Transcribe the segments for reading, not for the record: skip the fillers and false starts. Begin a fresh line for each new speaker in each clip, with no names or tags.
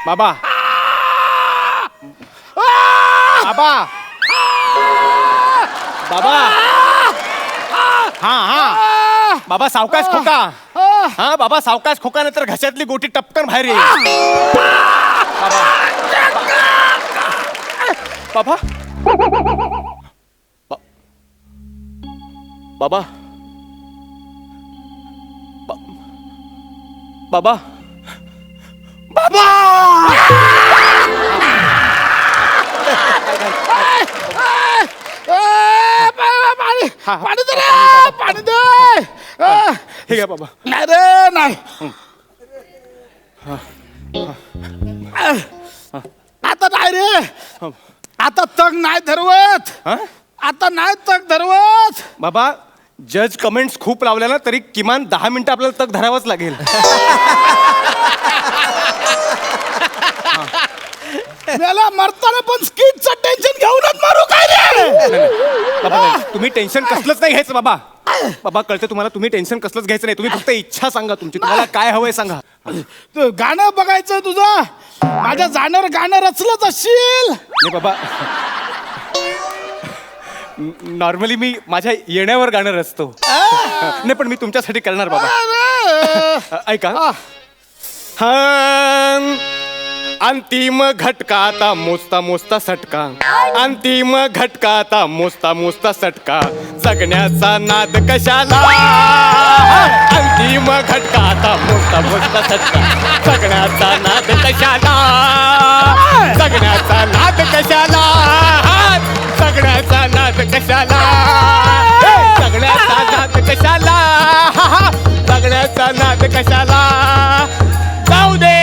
बाबा बाबा बाबा हा बाबा सावकाश खोका. हा बाबा सावकाश खोका नाही तर घशातली गोटी टपकन बाहेर येईल. बाबा बाबा बाबा बाबा
पाणी दे रे, पाणी दे.
हे घ्या बाबा.
नाही रे नाही. आता नाही रे, आता तग नाही धरवत. आता नाही तग धरवत.
बाबा जज कमेंट्स खूप लावल्या ना तरी किमान 10 मिनिटं आपल्याला तग धरावंच लागेल.
मला मरताना पण स्किटचं टेन्शन घेऊनच मारू काय रे.
बाबा तुम्ही टेन्शन कसलंच नाही घ्यायचं बाबा. बाबा कळतं तुम्हाला, तुम्ही टेन्शन कसलंच घ्यायचं नाही. तुम्ही फक्त इच्छा सांगा तुमची, तुम्हाला काय हवंय सांगा.
तू गाणं बघायचं तुझं, माझ्या जाण्यावर गाणं रचलंच असशील.
नाही बाबा, नॉर्मली मी माझ्या येण्यावर गाणं रचतो. नाही पण मी तुमच्यासाठी करणार बाबा. ऐका. हा अंतिम घटका आता मोजता मोजता सटका. अंतिम घटका आता मोजता मोजता सटका. जगण्याचा नाद कशाला. अंतिम घटका आता मोजता मोजता सटका. जगण्याचा नाद कशाला. जगण्याचा नाद कशाला. जगण्याचा नाद कशाला. जगण्याचा नाद कशाला. जगण्याचा नाद कशाला. जाऊ दे.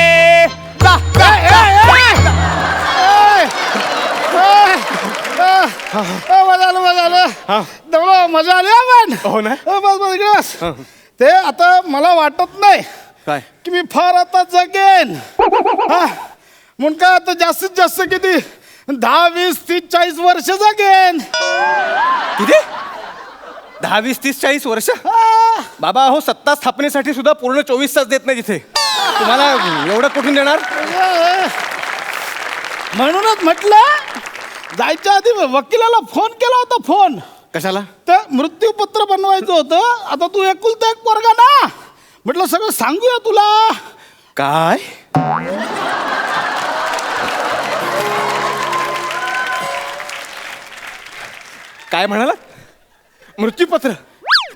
मजा आली आपण.
हो ना.
बस बस इकडे. ते आता मला वाटत नाही
काय
की मी फार आता जगेन. म्हणून काय आता जास्तीत जास्त किती 10, 20, 30, 40 वर्ष जगेन.
किती 10, 20, 30, 40 वर्ष. बाबा हो सत्ता स्थापनेसाठी सुद्धा पूर्ण 24 तास देत नाही तिथे. तुम्हाला एवढं कुठून देणार.
म्हणूनच म्हटलं जायच्या आधी वकिलाला फोन केला होता. फोन
कशाला.
तर मृत्यूपत्र बनवायचं होतं. आता तू एकुलता एक पोरगा ना, म्हटलं सगळं सांगूया तुला.
काय काय म्हणाला. मृत्यूपत्र.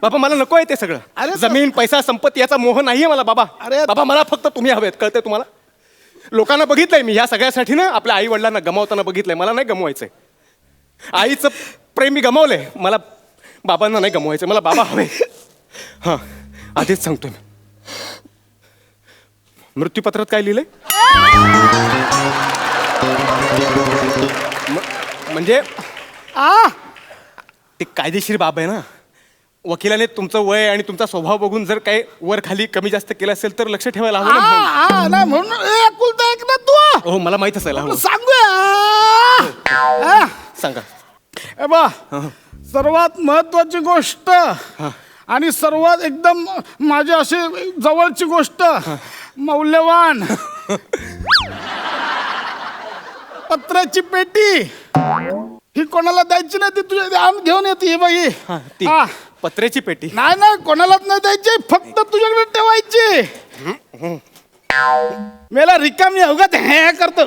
बाबा मला नको आहे ते सगळं.
अरे
जमीन पैसा संपत्ती याचा मोह नाहीये मला बाबा.
अरे
बाबा मला फक्त तुम्ही हवेत. कळतंय तुम्हाला. लोकांना बघितलंय मी ह्या सगळ्यासाठी ना, आपल्या आई वडिलांना गमावताना बघितलंय. मला नाही गमवायचंय. आईचं प्रेम मी गमावलंय. मला बाबांना नाही गमवायचं. मला बाबा हवे. हा आधीच सांगतो मी. मृत्यूपत्रात काय लिहिलंय. म्हणजे ते कायदेशीर बाब आहे ना. वकिलाने तुमचं वय आणि तुमचा स्वभाव बघून जर काही वर खाली कमी जास्त केलं असेल तर लक्ष ठेवायला हवं ना.
नाही म्हणून एकुलता एक ना तू.
हो मला माहित असायला हवं.
सांगूया.
सांगा.
ए बा, सर्वात महत्वाची गोष्ट आणि सर्वात एकदम माझी अशी जवळची गोष्ट, मौल्यवान पत्राची पेटी ही कोणाला द्यायची नाही. ती तुझ्या घेऊन येते ही बाई.
ती पत्र्याची पेटी.
नाही कोणालाच नाही द्यायची, फक्त तुझ्याकडे ठेवायची. मेला रिकामी अवघात हे करतो.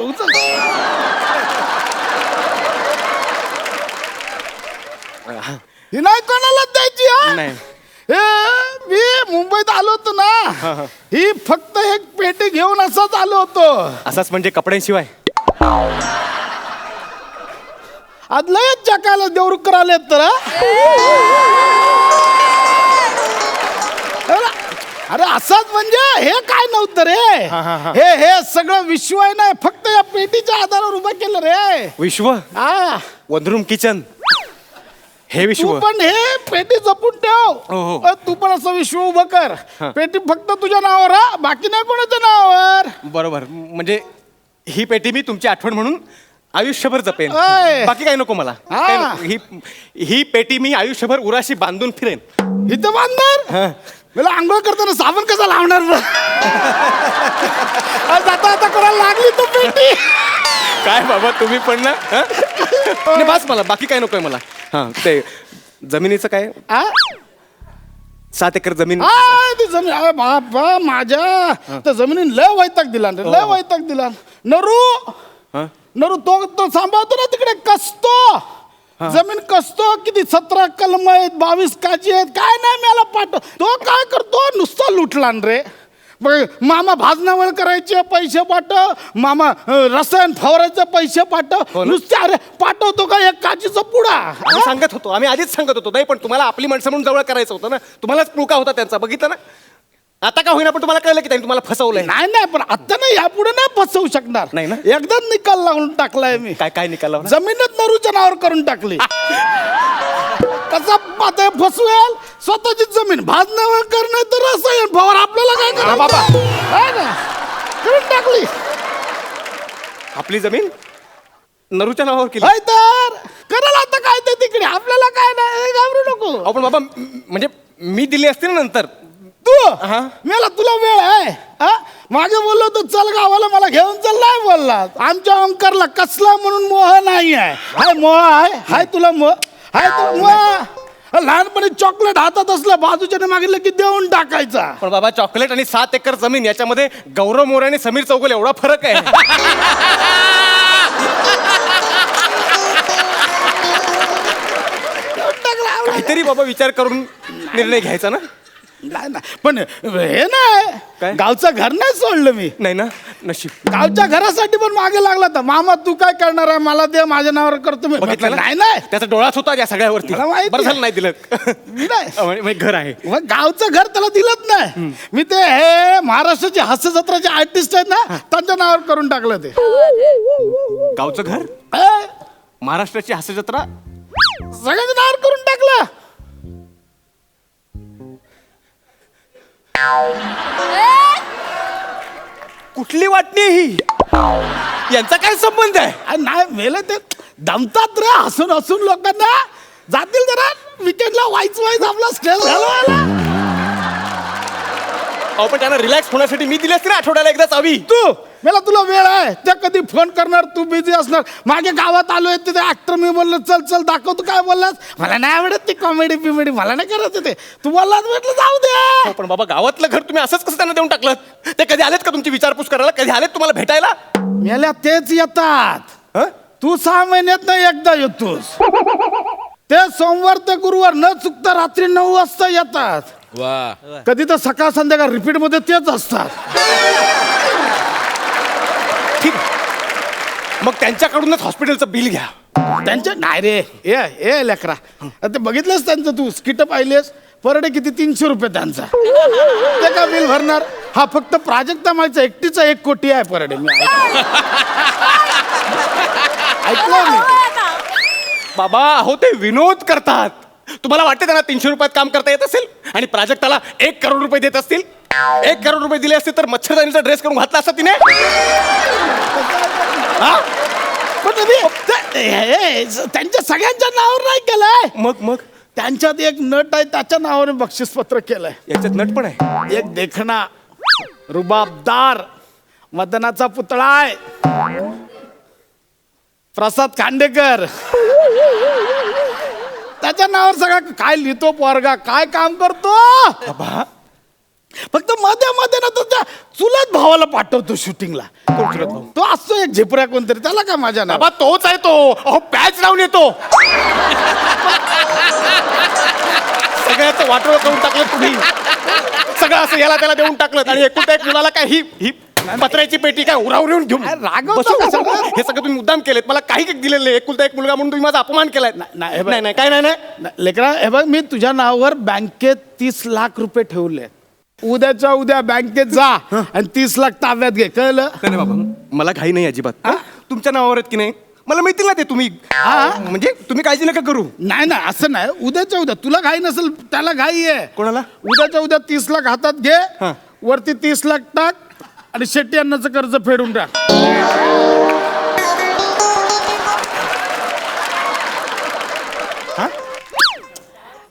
ही नाही कोणालाच द्यायची.
नाही.
मी मुंबईत आलो होतो ना, ही फक्त एक पेटी घेऊन असंच आलो होतो.
असाच म्हणजे कपड्यांशिवाय.
आज लयच जकाला देवरुकर आले तर. अरे असंच म्हणजे हे काय नव्हतं रे. हे सगळं विश्व आहे ना, फक्त या पेटीच्या आधारावर उभं केलं रे.
विश्व. वनरूम किचन हे विश्व.
तू पण हे पेटी जपून ठेव. तू पण असं विश्व उभं कर. पेटी फक्त तुझ्या नावावर, बाकी नाही कोणाच्या नावावर.
बरोबर. म्हणजे ही पेटी मी तुमची आठवण म्हणून आयुष्यभर जपेन. बाकी काही नको मला. ही पेटी मी आयुष्यभर उराशी बांधून फिरेन.
इथं बांधणार मला आंघोळ करताना साबण कसा लावणार बरं? जाता आता कोणाला लागली तो पेटी.
काय बाबा तुम्ही पण ना हं? नाही, बस मला बाकी काय नकोय मला. हा ते जमिनीचं काय
आ?
7 एकर जमीन.
ती जमीन अरे बाबा माझ्या त्या जमिनीन लय वैताग दिला रे, लय वैताग दिला. नरू
हं?
नरू तो सांभाळतो ना तिकडे कसतो जमीन कसतो. किती 17 कलम आहेत, 22 काजी आहेत. काय नाही मला पाठव. तो काय करतो नुसता लुटला रे. बघ मामा भाजनावळ करायचे पैसे पाठव, मामा रसायन फवारायचे पैसे पाठव.
हो ना?
नुसते अरे पाठवतो का एक काजीचा पुडा.
आम्ही सांगत होतो, आम्ही आधीच सांगत होतो नाही, पण तुम्हाला आपली माणसं म्हणून जवळ करायचं होतं ना. तुम्हालाच पुळका होता त्यांचा, बघितलं ना. आता का होईना पण तुम्हाला कळलं की त्यांनी तुम्हाला फसवलंय.
नाही नाही पण आता नाही, यापुढे नाही फसवू शकणार.
नाही ना?
एकदाच निकाल लावून टाकलाय मी.
काय काय निकाल लावला?
जमीनच नरूच्या नावावर करून टाकली. कसा पाहताय फसवेल स्वतःची जमीन भाजण्यावर करणं तर रसायन फवार आपल्याला काय करा
बाबा.
आहे ना? करून टाकली.
आपली जमीन नरूच्या नावावर केली.
होय तर करायला आता काय ते तिकडे आपल्याला काय नाही, घाबरू नको.
आपण बाबा म्हणजे मी दिली असते ना नंतर.
तू
हा?
मला तुला वेळ आहे हा? मागे बोललो तू चल गावाला मला घेऊन चल, नाही बोलला. आमच्या ओंकारला कसला म्हणून मोह नाही आहे. हाय मोह आहे, हाय तुला मोह, हाय तुला मोह. लहानपणी चॉकलेट हातात असलं बाजूच्याने मागितलं की देऊन टाकायचा.
पण बाबा चॉकलेट आणि 7 एकर जमीन याच्यामध्ये गौरव मोरे आणि समीर चौगुले एवढा फरक आहे. काहीतरी बाबा विचार करून निर्णय घ्यायचा ना.
नाही ना पण हे नाही
काय?
गावचं घर नाही सोडलं मी.
नाही ना, नशीब.
गावच्या घरासाठी पण मागे लागला तर मामा तू काय करणार आहे, मला दे माझ्या नावावर करतो मी.
बघितलं
म्हटलं,
ना?
नाही नाही
त्याचा डोळाच होता या सगळ्यावरती.
मला माहिती
बरं झालं
आहे.
नाही दिलं.
मी नाही
म्हणजे घर आहे.
मग गावचं घर त्याला दिलंच नाही. मी ते हे महाराष्ट्राचे हास्य जत्राचे आर्टिस्ट आहेत ना त्यांच्या नावावर करून टाकलं ते.
गावचं घर,
हे,
महाराष्ट्राची हास्य जत्रा.
सगळ्यांच्या नावावर करून टाकलं.
कुठली वाटणी ही? यांचा काय संबंध आहे?
अरे नाही मेले ते दमतात रे हसून हसून लोकांना. जातील जरा विकेंडला वाईच आपला स्ट्रेस घालवायला.
अहो पण त्यांना रिलॅक्स होण्यासाठी मी दिली असते ना आठवड्याला एकदा चावी.
तू मला तुला वेळ आहे त्या कधी फोन करणार, तू बिझी असणार. मागे गावात आलोय तिथे ऍक्टर मी बोललो चल चल दाखव. तू काय बोललास मला नाही आवडत ती कॉमेडी पिमेडी, मला नाही करायचं ते. तू बोललास म्हटलं जाऊ दे.
पण बाबा गावातलं घर तुम्ही असंच कसं त्यांना देऊन टाकलं? ते कधी आलेत का तुमची विचारपूस करायला? कधी आलेत तुम्हाला भेटायला?
मेल्या तेच येतात.
हं?
तू 6 महिन्यात नाही एकदा येतोस. ते सोमवार ते गुरुवार न चुकता रात्री 9 वाजता येतात.
वा
कधी तर सकाळ संध्याकाळ रिपीट मध्ये तेच असतात.
ठीक आहे. मग त्यांच्याकडूनच हॉस्पिटलचं बिल घ्या.
त्यांच्या नाही रे ए लेकरा, ते बघितलंस त्यांचं तू स्किट पाहिलेस पर डे किती 300 रुपये त्यांचा. ते का बिल भरणार? हा फक्त प्राजक्ता मायचा एकटीचा 1 कोटी आहे पर डे. मी ऐकलं मी.
बाबा अहो ते विनोद करतात. तुम्हाला वाटते त्यांना 300 रुपयात काम करता येत असेल आणि प्राजक्ताला 1 करोड रुपये देत असतील? 1 करोड रुपये दिले असते तर मच्छरदानीचा ड्रेस करून घातला असता तिने. हा?
पण त्यांच्या सगळ्यांच्या नावावर नाही केलंय.
मग
त्यांच्यात एक नट आहे त्याच्या नावाने बक्षीसपत्र केलंय.
याच्यात नट पण आहे.
एक देखणा रुबाबदार मदनाचा पुतळा आहे प्रसाद खांडेकर. त्याच्या नावावर सगळं काय लिहितो पोरगा, काय काम करतो.
बाबा
फक्त मध्ये मध्ये ना तुझ्या चुलत भावाला पाठवतो शूटिंगला. तो असतो एक झेपऱ्या कोणतरी, त्याला काय माझ्या नाव.
बाबा तोच आहे तो. अहो पॅच लावून येतो. सगळ्याचं वाटोळ करून टाकलं तुम्ही. सगळं असं याला त्याला देऊन टाकलं आणि एकुलता एक मुलाला काय ही पत्र्याची पेटी काय उरावर येऊन घेऊन
रागवतो
बसू
का
का?
सगळं?
हे सगळं तुम्ही मुद्दाम केलेत. मला काही दिलेलं नाही. एकुलता एक मुलगा म्हणून तुम्ही माझा अपमान केलाय.
नाही,
नाही नाही काय नाही.
लेकरा हे बघ मी तुझ्या नावावर बँकेत 30 लाख रुपये ठेवले. उद्याच्या उद्या बँकेत जा आणि 30 लाख ताब्यात घे, कळलं?
नाही बाबा मला घाई नाही अजिबात. तुमच्या नावावर आहेत की नाही मला माहिती ना ते. तुम्ही म्हणजे तुम्ही काळजी नका करू.
नाही ना असं नाही. उद्याच्या उद्या तुला घाई नसेल त्याला घाई आहे.
कोणाला?
उद्याच्या उद्या 30 लाख हातात घे,
हा.
वरती 30 लाख टाक आणि शेट्टी अन्नाचं कर्ज फेडून टाक.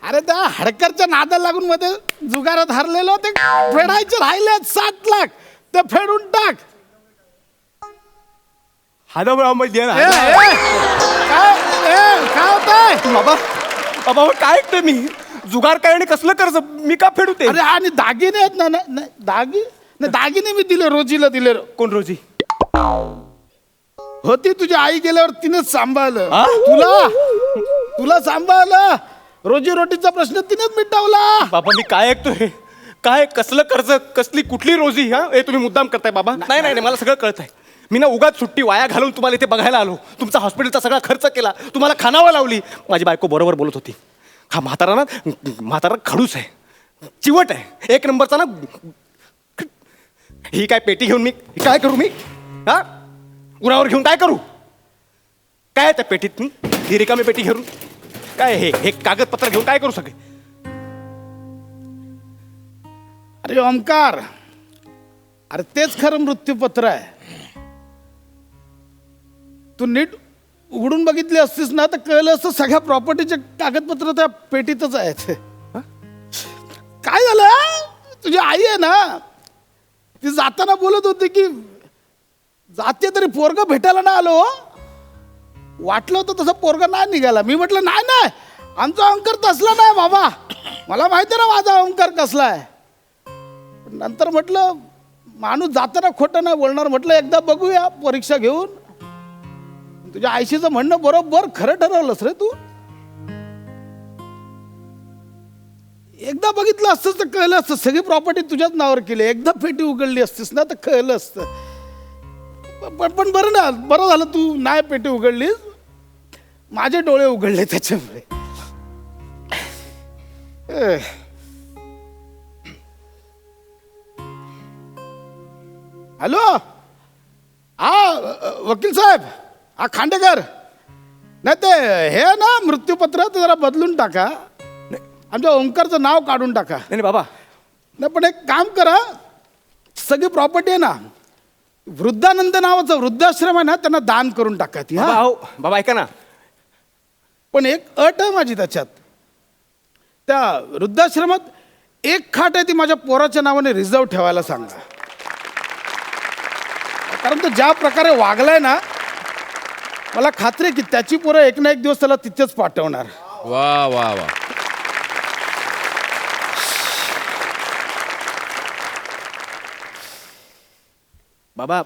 अरे त्या हडकरच्या नादा लागून मध्ये जुगारात हरलेलो ते फेडायचे राहिले 7 लाख ते फेडून टाक. काय होतंय
बाबा बाबा काय ऐकतोय मी? जुगार काय आणि कसलं कर्ज मी का फेडू ते?
अरे आणि दागिने आहेत ना दागिने मी दिले रोजीला दिले.
कोण रोजी?
होती तुझी आई गेल्यावर तिनेच सांभाळलं.
हा?
तुला सांभाळलं. रोजी रोटीचा प्रश्न तिनेच मिटवला.
बाबा मी काय ऐकतोय? काय कसलं कर्ज कसली कुठली रोजी? हा हे तुम्ही मुद्दाम करताय बाबा. नाही नाही नाही, मला सगळं कळत आहे. मी ना उगाच सुट्टी वाया घालून तुम्हाला इथे बघायला आलो. तुमचा हॉस्पिटलचा सगळा खर्च केला, तुम्हाला खानावं लावली. माझी बायको बरोबर बोलत होती. हा म्हातारा खडूस आहे, चिवट आहे, एक नंबरचा ना. ही काय पेटी घेऊन मी काय करू? मी हा उरावर घेऊन काय करू? काय आहे त्या पेटीत? ही रिकामी पेटी घेऊन काय? हे कागदपत्र घेऊन काय करू सगळे?
अरे ओमकार, अरे तेच खरं मृत्यूपत्र आहे. तू नीट उघडून बघितली असतीस ना तर कळलं असतं सगळ्या प्रॉपर्टीचे कागदपत्र त्या पेटीतच आहेत. काय झालं? तुझी आई आहे ना, ती जाताना बोलत होती की जाते तरी पोरग भेटायला ना आलो. वाटलं होतं तसं पोरग नाही निघाला. मी म्हटलं नाही आमचा ओंकार तसला नाही बाबा, मला माहिती आहे ना माझा ओंकार कसला आहे. पण नंतर म्हटलं माणूस जाताना खोटं नाही बोलणार. म्हटलं एकदा बघूया परीक्षा घेऊन. तुझ्या आईशीचं म्हणणं बरोबर खरं ठरवलंस रे तू. एकदा बघितलं असतंस तर कळलं असतं. सगळी प्रॉपर्टी तुझ्याच नावावर केली. एकदा पेटी उघडली असतीस ना तर कळलं असतं. पण बरं झालं तू नाही पेटी उघडलीस. माझे डोळे उघडले त्याच्यामुळे. हॅलो, हा वकील साहेब, हा खांडेकर. नाही ते हे ना मृत्यूपत्र ते जरा बदलून टाका. आमच्या ओंकारचं नाव काढून टाका.
नाही बाबा,
नाही पण एक काम करा, सगळी प्रॉपर्टी आहे ना वृद्धानंद नावाचं वृद्धाश्रम आहे ना त्यांना दान करून टाका ती.
बाबा
हा
हो बाबा ऐका ना.
पण एक अट आहे माझी त्याच्यात. त्या वृद्धाश्रमात एक खाट आहे ती माझ्या पोराच्या नावाने रिझर्व ठेवायला सांगा. कारण तो ज्या प्रकारे वागलाय ना, मला खात्री आहे की त्याची पोरं एक ना एक दिवस त्याला तिथेच पाठवणार.
वा वा वा.
बाबा